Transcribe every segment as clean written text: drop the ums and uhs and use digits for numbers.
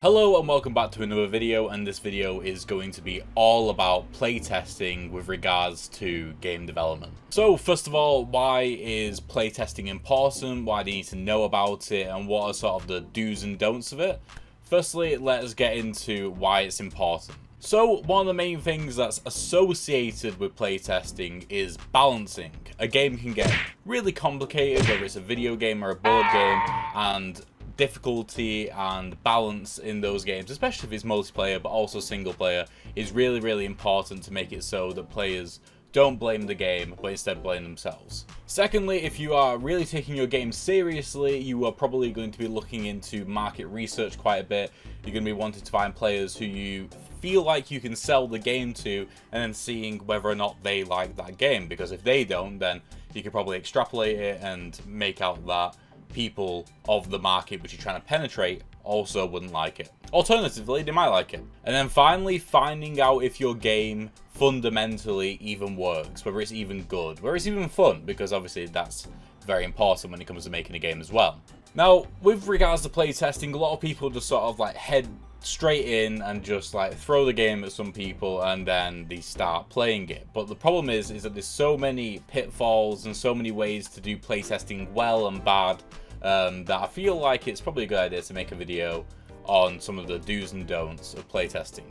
Hello and welcome back to another video, and this video is going to be all about playtesting with regards to game development. So first of all, why is playtesting important? Why do you need to know about it, and what are sort of the do's and don'ts of it? Firstly, let us get into why it's important. So one of the main things that's associated with playtesting is balancing. A game can get really complicated, whether it's a video game or a board game, and difficulty and balance in those games, especially if it's multiplayer but also single player, is really important to make it so that players don't blame the game but instead blame themselves. Secondly, if you are really taking your game seriously, you are probably going to be looking into market research quite a bit. You're going to be wanting to find players who you feel like you can sell the game to, and then seeing whether or not they like that game, because if they don't, then you could probably extrapolate it and make out that people of the market which you're trying to penetrate also wouldn't like it. Alternatively, they might like it. And then finally, finding out if your game fundamentally even works, whether it's even good, whether it's even fun, because obviously that's very important when it comes to making a game as well. Now, with regards to playtesting, a lot of people just sort of like head straight in and just like throw the game at some people and then they start playing it. But the problem is that there's so many pitfalls and so many ways to do playtesting well and bad, that I feel like it's probably a good idea to make a video on some of the do's and don'ts of playtesting.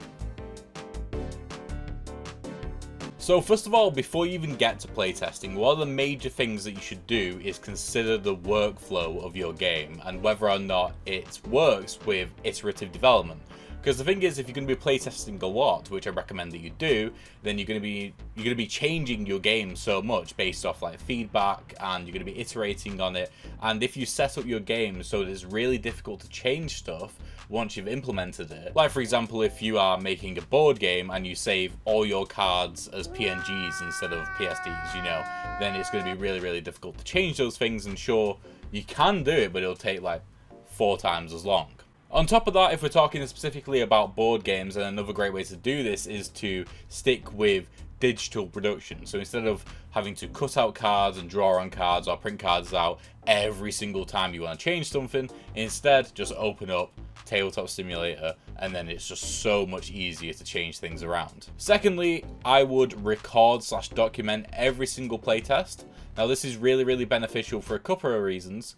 So first of all, before you even get to playtesting, one of the major things that you should do is consider the workflow of your game and whether or not it works with iterative development. Because the thing is, if you're going to be playtesting a lot, which I recommend that you do, then you're going to be changing your game so much based off like feedback, and you're going to be iterating on it. And if you set up your game so that it's really difficult to change stuff once you've implemented it, like for example, if you are making a board game and you save all your cards as PNGs instead of PSDs, you know, then it's going to be really difficult to change those things. And sure, you can do it, but it'll take like 4 times as long. On top of that, if we're talking specifically about board games, and another great way to do this is to stick with digital production. So instead of having to cut out cards and draw on cards or print cards out every single time you want to change something, instead just open up Tabletop Simulator, and then it's just so much easier to change things around. Secondly, I would record/document every single playtest. Now this is really beneficial for a couple of reasons.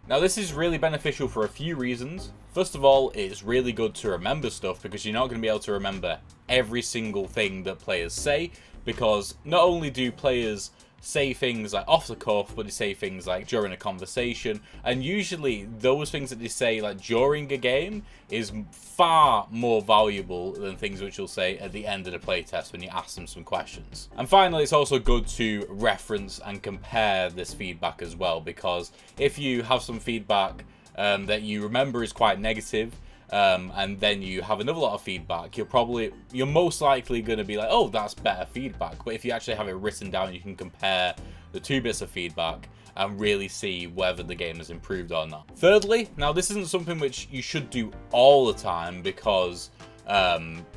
This is really beneficial for a few reasons. First of all, it's really good to remember stuff, because you're not going to be able to remember every single thing that players say, because not only do players say things like off the cuff, but they say things like during a conversation, and usually those things that they say like during a game is far more valuable than things which you'll say at the end of the playtest when you ask them some questions. And finally, it's also good to reference and compare this feedback as well, because if you have some feedback that you remember is quite negative, and then you have another lot of feedback, you're most likely going to be like, oh, that's better feedback. But if you actually have it written down, you can compare the 2 bits of feedback and really see whether the game has improved or not. Thirdly, now this isn't something which you should do all the time, because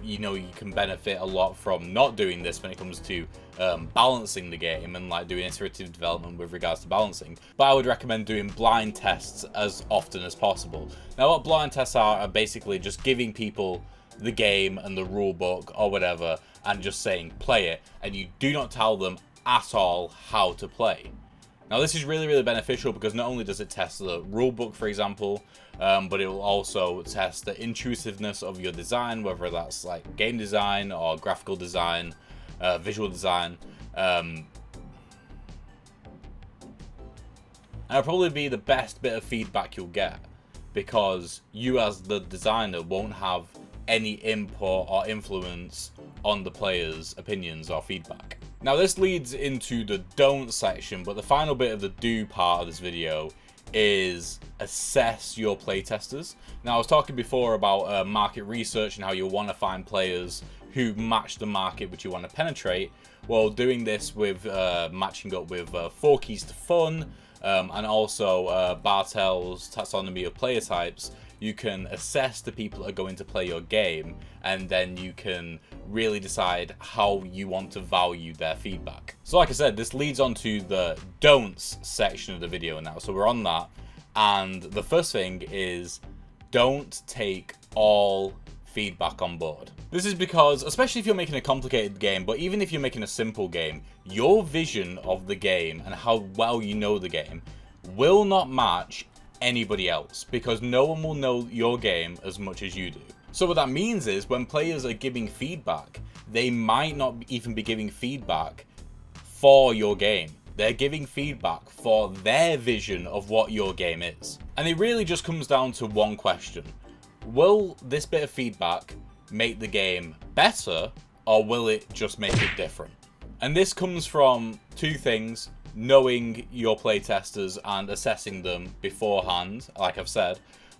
you know, you can benefit a lot from not doing this when it comes to balancing the game and like doing iterative development with regards to balancing. But I would recommend doing blind tests as often as possible. Now what blind tests are basically just giving people the game and the rule book or whatever and just saying play it, and you do not tell them at all how to play. Now this is really beneficial, because not only does it test the rulebook, for example, but it will also test the intrusiveness of your design, whether that's like game design or graphical design, visual design. And it'll probably be the best bit of feedback you'll get, because you as the designer won't have any input or influence on the players' opinions or feedback. Now this leads into the don't section, but the final bit of the do part of this video is assess your playtesters. Now I was talking before about market research and how you'll want to find players who match the market which you want to penetrate. Well, doing this with matching up with 4 Keys to Fun, and also Bartel's taxonomy of player types, you can assess the people that are going to play your game, and then you can really decide how you want to value their feedback. So like I said, this leads on to the don'ts section of the video now. So we're on that, and the first thing is don't take all feedback on board. This is because, especially if you're making a complicated game, but even if you're making a simple game, your vision of the game and how well you know the game will not match anybody else, because no one will know your game as much as you do. So what that means is when players are giving feedback, they might not even be giving feedback for your game. They're giving feedback for their vision of what your game is. And it really just comes down to one question. Will this bit of feedback make the game better, or will it just make it different? And this comes from two things: knowing your playtesters and assessing them beforehand, like I've said,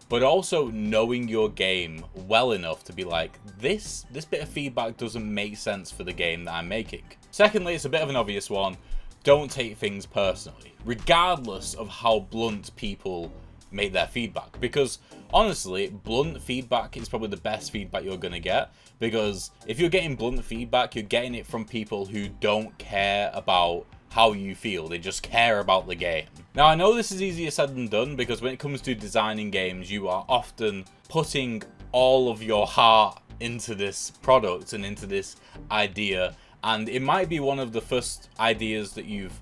but also knowing your game well enough to be like, this bit of feedback doesn't make sense for the game that I'm making. Secondly, it's a bit of an obvious one: don't take things personally, regardless of how blunt people make their feedback. Because honestly, blunt feedback is probably the best feedback you're going to get, because if you're getting blunt feedback, you're getting it from people who don't care about how you feel. They just care about the game. Now, I know this is easier said than done, because when it comes to designing games, you are often putting all of your heart into this product and into this idea, and it might be one of the first ideas that you've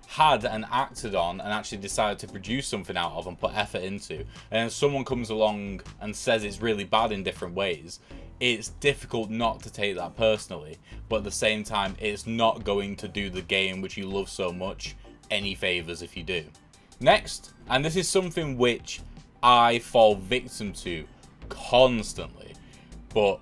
had and acted on and actually decided to produce something out of and put effort into, and if someone comes along and says it's really bad in different ways, it's difficult not to take that personally, but at the same time, it's not going to do the game which you love so much any favors if you do. Next, and this is something which I fall victim to constantly, but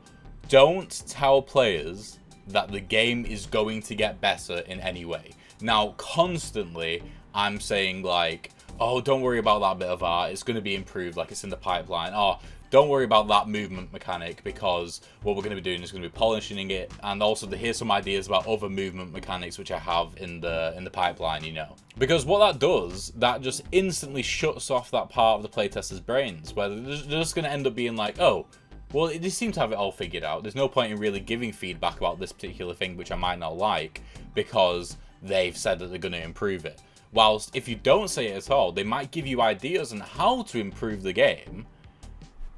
don't tell players that the game is going to get better in any way. Now, constantly, I'm saying like, oh, don't worry about that bit of art, it's going to be improved, like it's in the pipeline. Oh, don't worry about that movement mechanic, because what we're going to be doing is going to be polishing it, and also here's some ideas about other movement mechanics which I have in the pipeline, you know. Because what that does, that just instantly shuts off that part of the playtester's brains, where they're just going to end up being like, oh, well, they seem to have it all figured out. There's no point in really giving feedback about this particular thing which I might not like, because they've said that they're going to improve it. Whilst if you don't say it at all, they might give you ideas on how to improve the game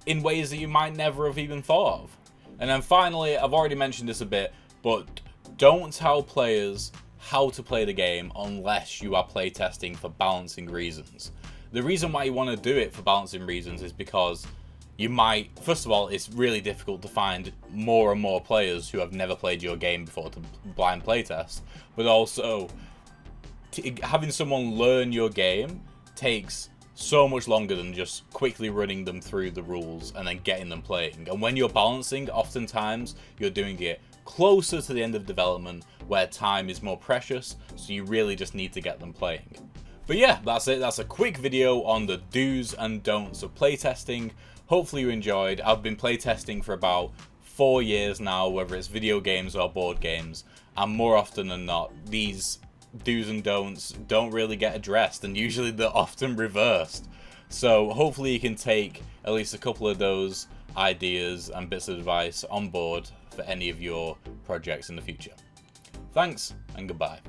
in ways that you might never have even thought of. And then finally, I've already mentioned this a bit, but don't tell players how to play the game unless you are playtesting for balancing reasons. The reason why you want to do it for balancing reasons is because you might, first of all, it's really difficult to find more and more players who have never played your game before to blind playtest, but also having someone learn your game takes so much longer than just quickly running them through the rules and then getting them playing. And when you're balancing, oftentimes you're doing it closer to the end of development, where time is more precious, so you really just need to get them playing. But yeah, that's it. That's a quick video on the do's and don'ts of playtesting. Hopefully you enjoyed. I've been playtesting for about 4 years now, whether it's video games or board games, and more often than not, these do's and don'ts don't really get addressed, and usually they're often reversed. So hopefully you can take at least a couple of those ideas and bits of advice on board for any of your projects in the future. Thanks, and goodbye.